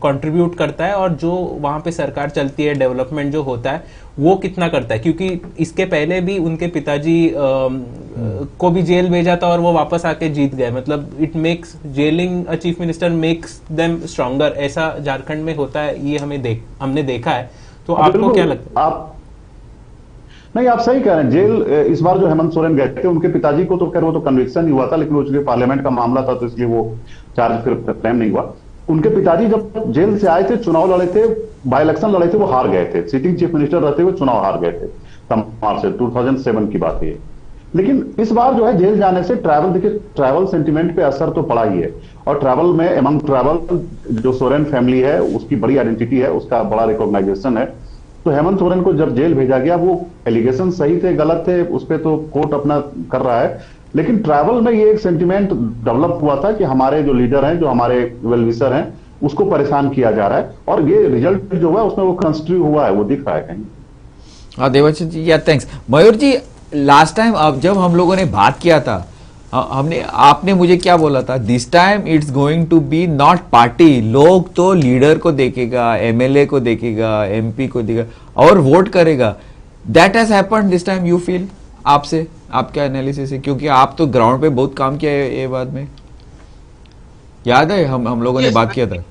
कंट्रीब्यूट करता है, और जो वहां पे सरकार चलती है, डेवलपमेंट जो होता है वो कितना करता है? क्योंकि इसके पहले भी उनके पिताजी को भी जेल भेजा था और वो वापस आके जीत गए। मतलब it makes gelling a chief minister makes them stronger, ऐसा झारखंड में होता है, ये हमने देखा है। तो आपको क्या लगता है? नहीं, आप सही कह रहे हैं। जेल इस बार जो हेमंत सोरेन गए थे, उनके पिताजी को तो खैर वो तो कन्विक्शन ही हुआ था, लेकिन वो चूंकि पार्लियामेंट का मामला था तो इसलिए वो चार्ज फिर क्लेम नहीं हुआ। उनके पिताजी जब जेल से आए थे, चुनाव लड़े थे, बाई इलेक्शन लड़े थे, वो हार गए थे। सिटिंग चीफ मिनिस्टर रहते हुए चुनाव हार गए थे तमाम से, 2007 की बात है। लेकिन इस बार जो है जेल जाने से देखिए ट्रैवल सेंटिमेंट पे असर तो पड़ा ही है। और ट्रैवल में एमंग ट्रैवल जो सोरेन फैमिली है उसकी बड़ी आइडेंटिटी है, उसका बड़ा रिकॉग्नाइजेशन है। तो हेमंत सोरेन को जब जेल भेजा गया, वो एलिगेशन सही थे गलत थे उस पर तो कोर्ट अपना कर रहा है, लेकिन ट्रैवल में ये एक सेंटिमेंट डेवलप हुआ था कि हमारे जो लीडर हैं, जो हमारे वेलविशर हैं, उसको परेशान किया जा रहा है। और ये रिजल्ट जो है उसमें वो कंस्ट्रू हुआ है, वो दिख रहा है कहीं। हाँ देवाशीष जी, या थैंक्स। मयूर जी, लास्ट टाइम अब जब हम लोगों ने बात किया था, आपने मुझे क्या बोला था? This time it's going to be not party, लोग तो लीडर को देखेगा, एमएलए को देखेगा, एमपी को देखेगा और वोट करेगा। That has happened this time, you feel? आपसे आपका एनालिसिस है, क्योंकि आप तो ग्राउंड पे बहुत काम किया है ये बात में, याद है हम लोगों ने बात किया था।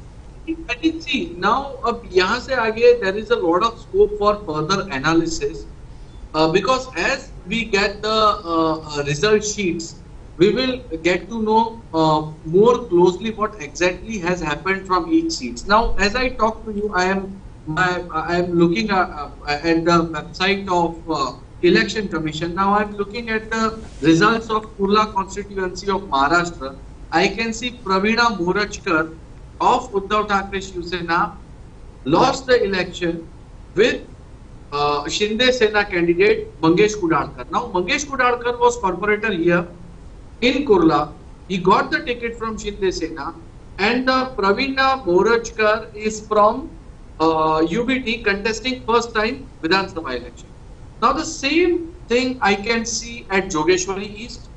नाउ अब यहाँ से आगे there is a lot of scope for further analysis, because as we get the result sheets we will get to know more closely what exactly has happened from each seats. Now, as I talk to you, I am looking at the website of Election Commission. Now, I am looking at the results of Kurla constituency of Maharashtra. I can see Praveena Morachkar of Uddhav Thackeray Shiv Sena lost the election with Shinde Sena candidate Mangesh Kudadkar. Now, Mangesh Kudadkar was corporator here in Kurla. He got the ticket from Shinde Sena, and Praveena Morachkar is from UBT contesting first time Vidhan Sabha election. Now the same thing I can see at Jogeshwari East.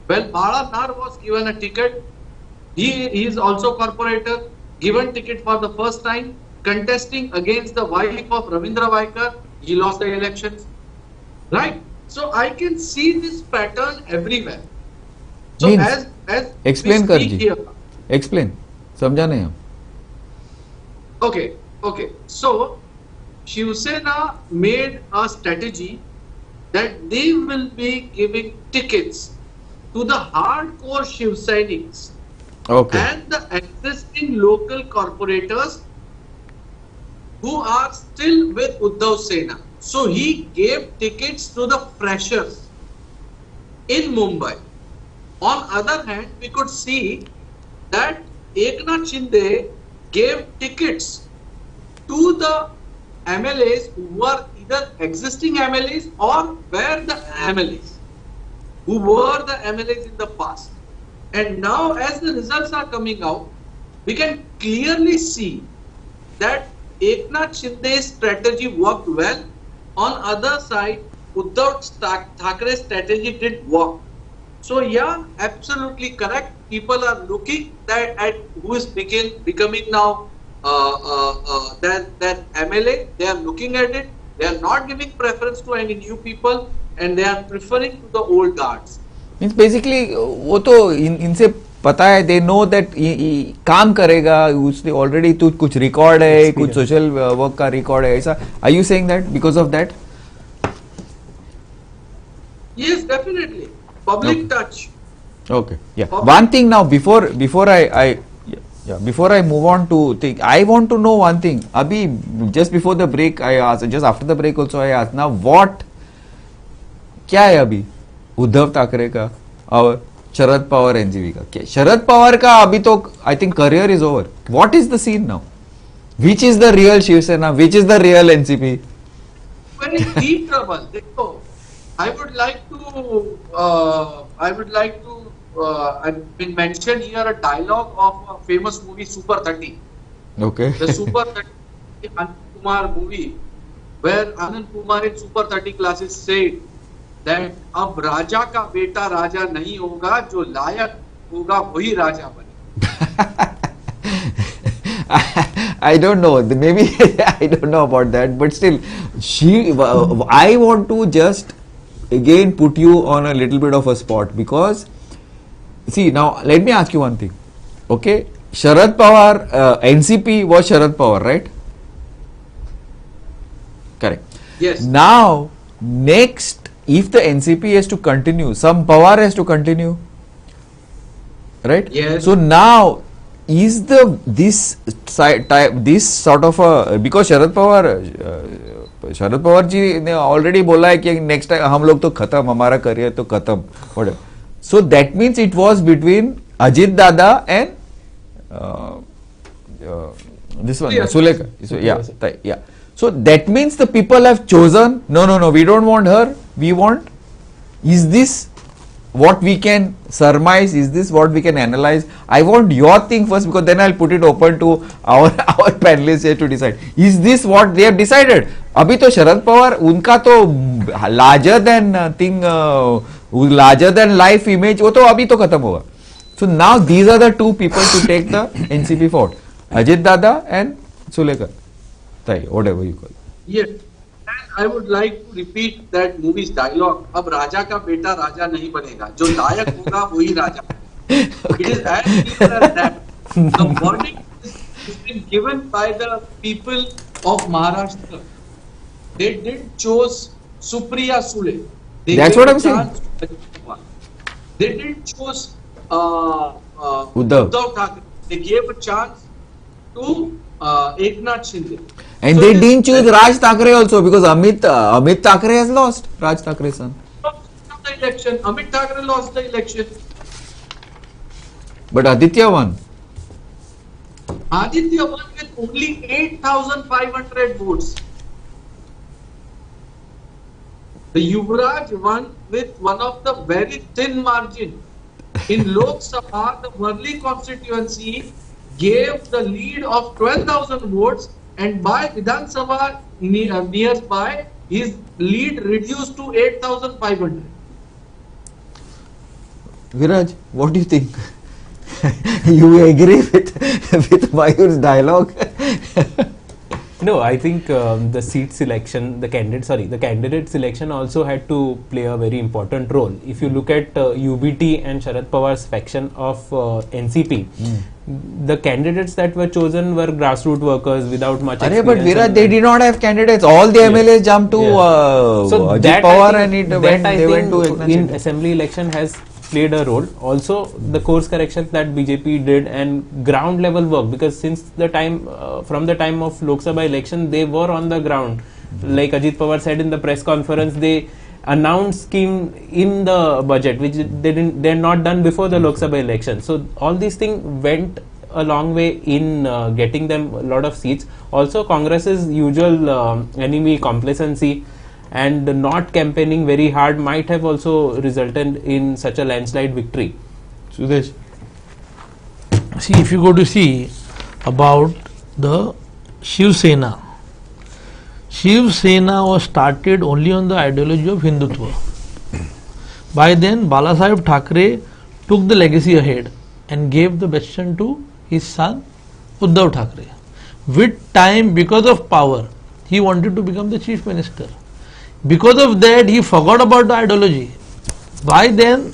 Well, Bala Nar was given a ticket. He is also corporator, given ticket for the first time, contesting against the wife of Ravindra Vaikar. He lost the elections. Right? So I can see this pattern everywhere. So as explain कर जी, explain, समझा नहीं हम। Okay. So Shiv Sena made a strategy that they will be giving tickets to the hardcore Shiv Sainiks and the existing local corporators who are still with Uddhav Sena. So he gave tickets to the freshers in Mumbai. On other hand, we could see that Eknath Shinde gave tickets to the MLAs who were either existing MLAs or were the MLAs who were the MLAs in the past. And now as the results are coming out, we can clearly see that Eknath Shinde's strategy worked well. On other side, Uddhav Thackeray's strategy did work. So yeah, absolutely correct. People are looking at who is becoming now that MLA. They are looking at it. They are not giving preference to any new people, and they are preferring to the old guards. Means basically वो तो इनसे पता है, they know that काम करेगा, उसने already तो कुछ रिकॉर्ड है, कुछ सोशल वर्क का रिकॉर्ड है, ऐसा। Are you saying that because of that? Yes, definitely. Public touch. Okay. Yeah. One thing now, before I move on to think, I want to know one thing. Abhi, just before the break, I asked. Just after the break, also I asked. Now, क्या है अभी उद्धव ठाकरे का और Sharad Pawar NCP का? क्या शरद पवार का अभी तो I think career is over. What is the scene now? Which is the real Shiv Sena? Which is the real NCP? Very deep trouble. देखो, I would like to I've been mentioned here a dialogue of a famous movie Super 30. Okay. The Super 30 Anand Kumar movie, where Anand Kumar in Super 30 classes said that अब राजा का बेटा राजा नहीं होगा, जो लायक होगा वही राजा बने. I don't know. Maybe I don't know about that, but still, I want to just again put you on a little bit of a spot, because see, now let me ask you one thing. Okay, Sharad Pawar, NCP was Sharad Pawar, right? Correct. Yes. Now, next, if the NCP has to continue, some Pawar has to continue, right? Yes. So now, is this sort of a, because Sharad Pawar जी ने already बोला है कि next time हम लोग तो खत्म, हमारा career तो खत्म, whatever. So that means it was between Ajit Dada and this one, Yes. Sulekha. So, yeah. So that means the people have chosen, no, we don't want her, we want, is this what we can surmise, is this what we can analyze? I want your thing first, because then I'll put it open to our panelists here to decide. Is this what they have decided? अभी तो शरद पवार उनका तो larger than thing, larger than life image, वो तो अभी तो खत्म होगा. So now these are the two people to take the NCP forward, Ajit Dada and Sulekha, whatever you call it. Yes. And I would like to repeat that movie's dialogue. अब राजा का बेटा राजा नहीं बनेगा, जो लायक होगा वही राजा बनेगा. It is as clear as that. The warning is been given by the people of Maharashtra. They didn't choose Supriya Sule. That's what I'm saying. They didn't choose Uddhav. Uddhav Thackeray. They gave a chance to Eknath Shinde. And So they it is- didn't choose Raj Thackeray also, because Amit Thackeray has lost, Raj Thackera's son. The election. Amit Thackeray lost the election. But Aditya won. Aditya won with only 8,500 votes. The Yuvraj won with one of the very thin margin. In Lok Sabha, the Worli constituency gave the lead of 12,000 votes, and by Vidhan Sabha nearby, his lead reduced to 8,500. Viraj, what do you think? You agree with Mayur's dialogue? No, I think the seat selection, the candidate selection also had to play a very important role. If you look at UBT and Sharad Pawar's faction of NCP, the candidates that were chosen were grassroots workers without much But experience. Viraj, they did not have candidates. All the MLAs jumped to Ajit that Pawar, I and think, they went to Eknath in Shinde. assembly election has played a role. Also, the course corrections that BJP did and ground level work, because since the time from the time of Lok Sabha election, they were on the ground. Like Ajit Pawar said in the press conference, they announced scheme in the budget, which they're not done before the Lok Sabha election. So all these things went a long way in getting them a lot of seats. Also, Congress's usual enemy complacency and not campaigning very hard might have also resulted in such a landslide victory. Sudesh. See, if you go to see about the Shiv Sena, Shiv Sena was started only on the ideology of Hindutva. By then, Balasaheb Thackeray took the legacy ahead and gave the bastion to his son Uddhav Thackeray. With time, because of power, he wanted to become the chief minister. Because of that, he forgot about the ideology. By then,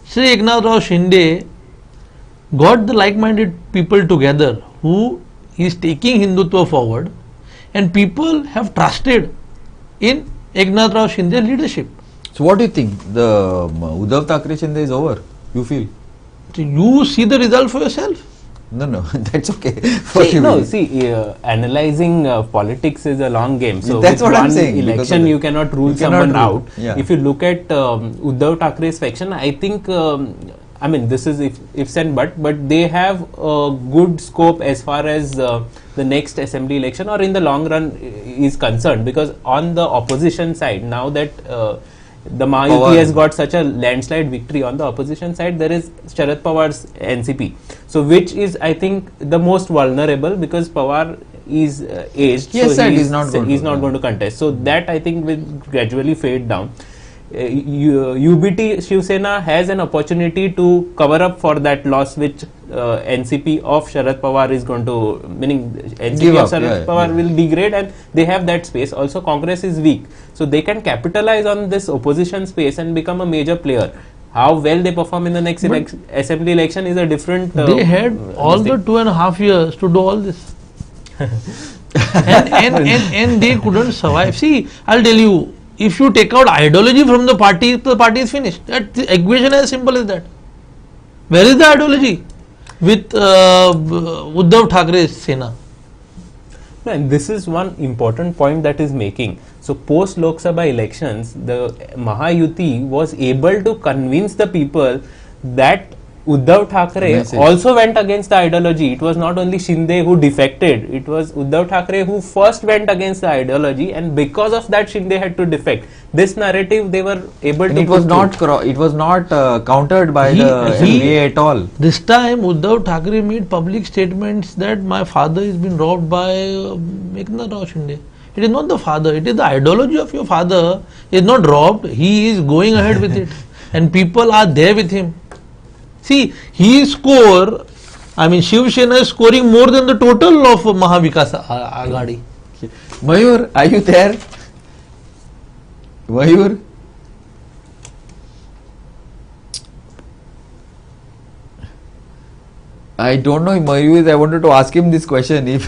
Sri Eknath Rao Shinde got the like-minded people together who is taking Hindutva forward, and people have trusted in Eknath Rao Shinde's leadership. So what do you think? The Uddhav Thackeray Shinde is over, you feel? So you see the result for yourself. No, that's okay. Analyzing politics is a long game. So That's with what I'm one saying, because of election, that. you cannot rule You cannot someone rule, out. yeah. If you look at Uddhav Thackeray's faction, I think, I mean, this is ifs and but they have a good scope as far as the next assembly election or in the long run is concerned, because on the opposition side, now that The Mahayuti has got such a landslide victory. On the opposition side, there is Sharad Pawar's NCP. So, which is, I think, the most vulnerable, because Pawar is aged. He has so said he's not going to contest. So, that I think will gradually fade down. UBT Shiv Sena has an opportunity to cover up for that loss which NCP of Sharad Pawar is going to, meaning NCP of Sharad Pawar will degrade, and they have that space. Also, Congress is weak, so they can capitalize on this opposition space and become a major player. How well they perform in the next assembly election is a different. They had all the 2.5 years to do all this, and they couldn't survive. See, I'll tell you. If you take out ideology from the party is finished. That equation is as simple as that. Where is the ideology with Uddhav Thackeray's Sena? And this is one important point that is making. So post Lok Sabha elections, the Mahayuti was able to convince the people that Uddhav Thackeray also went against the ideology. It was not only Shinde who defected, it was Uddhav Thackeray who first went against the ideology, and because of that Shinde had to defect. This narrative they were able to. It was not countered by the MA at all. This time Uddhav Thackeray made public statements that my father has been robbed by Eknath Rao Shinde. It is not the father, it is the ideology of your father is not robbed. He is going ahead with it, and people are there with him. See, Shiv Sena is scoring more than the total of Mahavikas Aghadi. Mayur, are you there? Mayur? I don't know if Mayur is, I wanted to ask him this question. Mayur,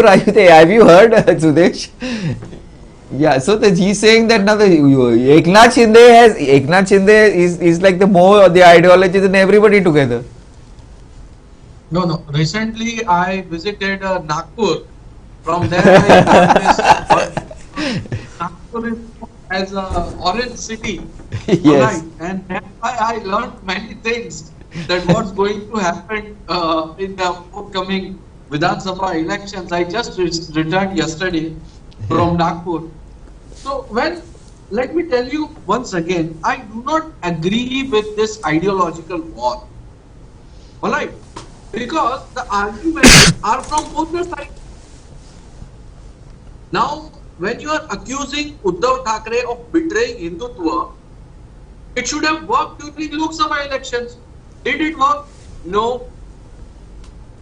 are you there? Have you heard Sudesh? Yeah, so that he's saying that now the Eknath Shinde is like the ideology than everybody together. No. Recently, I visited Nagpur. From there, I got this. Nagpur as an orange city. Yes. Right? And that's why I learned many things that what's going to happen in the upcoming Vidhan Sabha elections. I just returned yesterday from Nagpur. So, let me tell you once again, I do not agree with this ideological war. Alright? Because the arguments are from both the sides. Now, when you are accusing Uddhav Thackeray of betraying Hindutva, it should have worked during Lok Sabha elections. Did it work? No.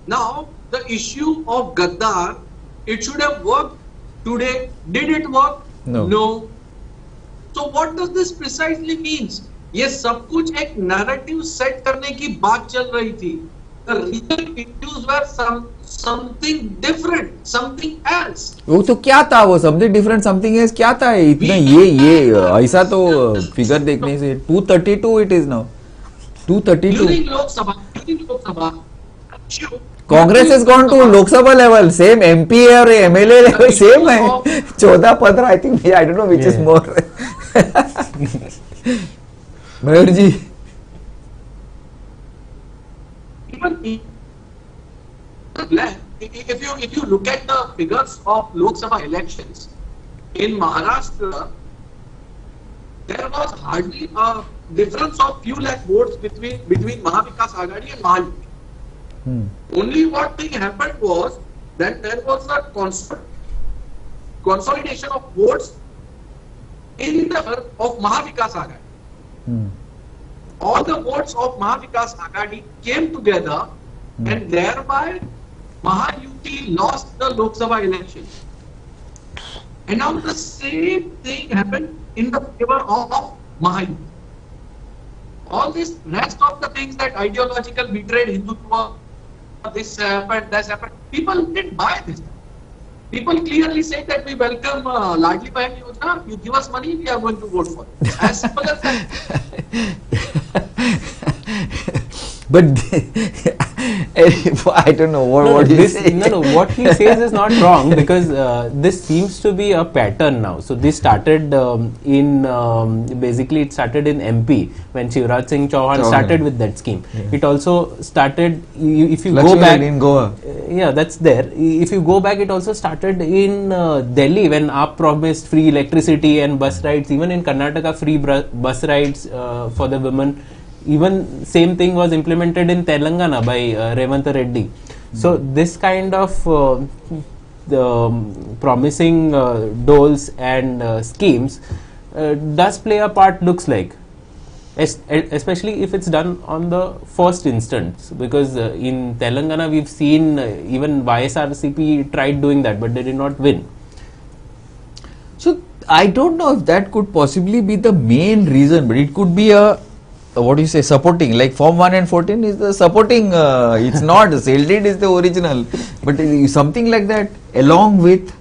Now, the issue of Gaddar, it should have worked today. Did it work? No. So what does this precisely means? ये सब कुछ एक narrative set करने की बात चल रही थी. The real issues were something different, something else. वो तो क्या था वो something different, something else क्या था इतना ये ऐसा तो फिगर देखने से 232 it is now 232. During Lok Sabha, Congress has gone to Lok Sabha level, same MP or MLA level, same है 14-15 I think, I don't know which is more. Mayur ji. If you look at the figures of Lok Sabha elections in Maharashtra, there was hardly a difference of few lakh votes between Mahavikas Aghadi and Mahayuti. Only one thing happened was that there was a consolidation of votes in the of Mahavikas Aghadi. All the votes of Mahavikas Aghadi came together, and thereby Mahayuti lost the Lok Sabha election. And now the same thing happened in the favor of Mahayuti. All this rest of the things that ideological betrayed Hindutva, this happened, that happened, people didn't buy this. People clearly say that we welcome Ladli Bahan Yojana, you give us money, we are going to vote for it. As simple as that. But I don't know what you this, say. no, what he says is not wrong because this seems to be a pattern now. So this started basically it started in MP when Shivraj Singh Chauhan started with that scheme. Yeah. It also started, if you Lakshmi go back in Goa. yeah, that's there. If you go back, it also started in Delhi when AAP promised free electricity and bus rides. Even in Karnataka, free bus rides for the women. Even same thing was implemented in Telangana by Revant Reddy. So this kind of promising doles and schemes does play a part, looks like. Especially if it's done on the first instance, because in Telangana we've seen even YSRCP tried doing that, but they did not win. So I don't know if that could possibly be the main reason, but it could be a what do you say, supporting, like Form 1 and 14 is the supporting, it's not, the sale date is the original, but something like that along with.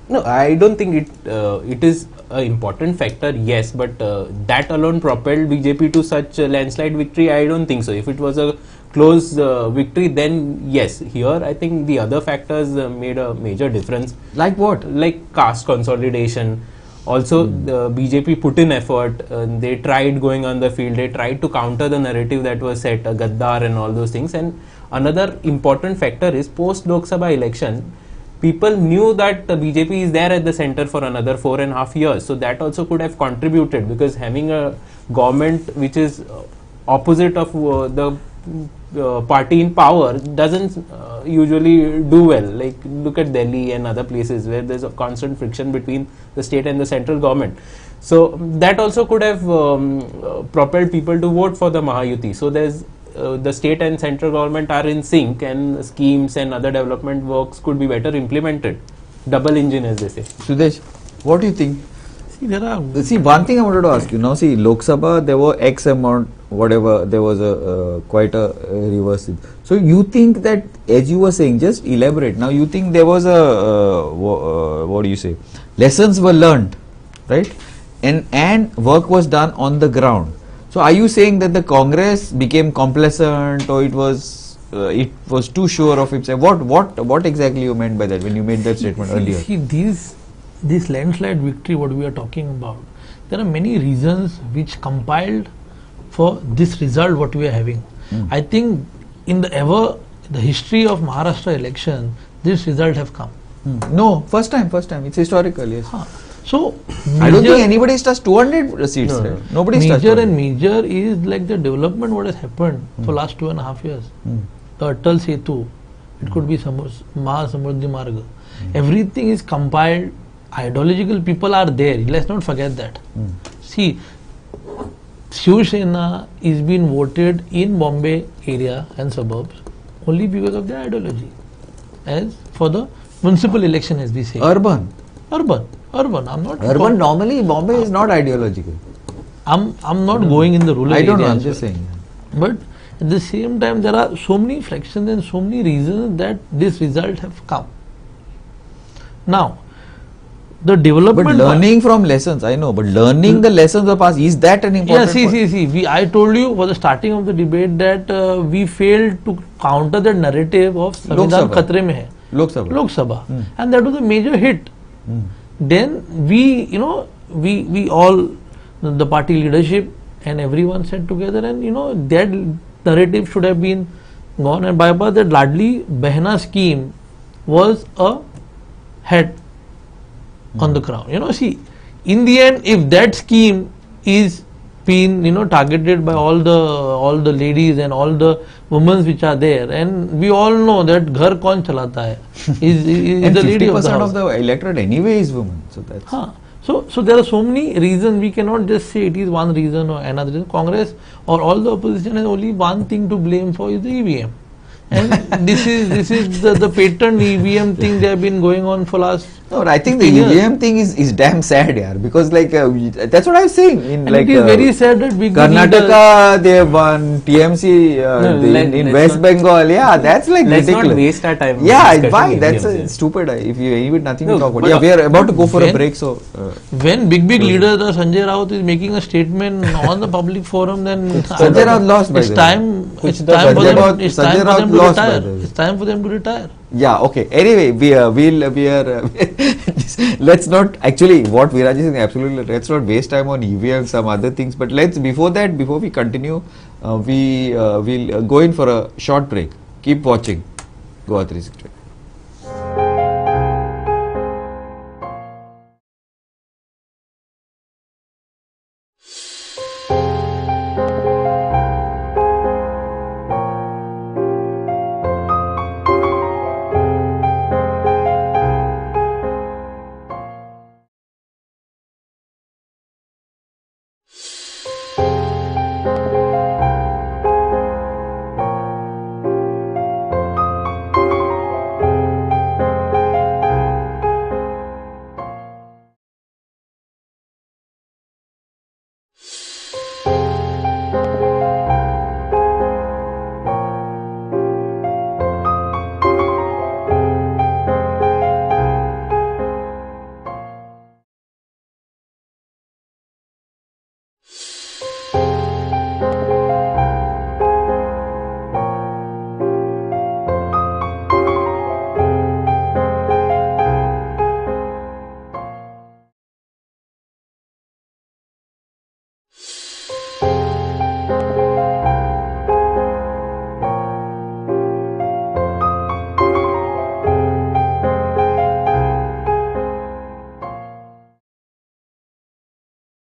No, I don't think it is an important factor, yes, but that alone propelled BJP to such a landslide victory, I don't think so. If it was a close victory, then yes. Here I think the other factors made a major difference. Like what? Like caste consolidation. Also, the BJP put in effort. They tried going on the field. They tried to counter the narrative that was set, Gaddar and all those things. And another important factor is post Lok Sabha election, people knew that the BJP is there at the center for another 4.5 years. So that also could have contributed, because having a government which is opposite of the party in power doesn't usually do well. Like look at Delhi and other places where there's a constant friction between the state and the central government. So that also could have propelled people to vote for the Mahayuti. So there's the state and central government are in sync, and schemes and other development works could be better implemented. Double engine, as they say. Sudesh, what do you think? See, One thing I wanted to ask you now. See, Lok Sabha, there were X amount, whatever. There was a quite a reversal. So you think that, as you were saying, just elaborate. Now you think there was a what do you say? Lessons were learned, right? And work was done on the ground. So are you saying that the Congress became complacent, or it was too sure of itself? What exactly you meant by that when you made that statement earlier? See, this landslide victory, what we are talking about, there are many reasons which compiled for this result what we are having. I think in the history of Maharashtra election, this result have come. No, first time. It's historical, yes. So I don't think anybody has touched 200 seats. No, Right? Nobody's touched major is like the development what has happened for last 2.5 years. The Atal Setu, it could be Mahasamruddhi Marga. Everything is compiled. Ideological people are there. Let's not forget that. See, Shiv Sena is being voted in Bombay area and suburbs only because of their ideology. As for the municipal election, as we say. Urban. I'm not. Urban normally Bombay is not ideological. I'm not going in the rural I don't know. area I'm as just well. saying. But at the same time, there are so many fractions and so many reasons that this result have come. Now, the development. But learning from lessons, I know. But learning the lessons of past, is that an important? Yeah, see. I told you for the starting of the debate that we failed to counter the narrative of Samvidhan Khatre mein hai. Lok Sabha. And that was a major hit. Then we all, the party leadership and everyone sat together, and that narrative should have been gone, and by that Ladli Behna scheme was a head on the ground. See, in the end, if that scheme is been targeted by all the ladies and all the women which are there, and we all know that ghar kaun chalata hai is the lady of the house. 50% of the electorate anyway is women, so that's. So there are so many reasons. We cannot just say it is one reason or another reason. Congress or all the opposition has only one thing to blame for, is the EVM. And this is the patent EVM thing they have been going on for last. No, but I think the 15 years. EVM thing is damn sad, yeah. Because like that's what I was saying. In And like it is very sad that big leaders. Karnataka, they have won. TMC in let's West not- Bengal, yeah, that's like Let's ridiculous. not waste our time. Yeah, discussing why? That's EVMs, yeah. stupid. If you even nothing to No, talk about. but Yeah, we are about to go for a when- break, so. When big leaders or Sanjay Raut is making a statement on the public forum, then Sanjay Raut lost, by it's the way. time. It's the time for Sanjay them. Raut- It's Sanjay time for Raut them to lost, by retire. the way. It's time for them to retire. Yeah, okay. Anyway, we are let's not actually what Viraj is saying absolutely. Let's not waste time on EV and some other things. But before we continue, we will go in for a short break. Keep watching Goa 365.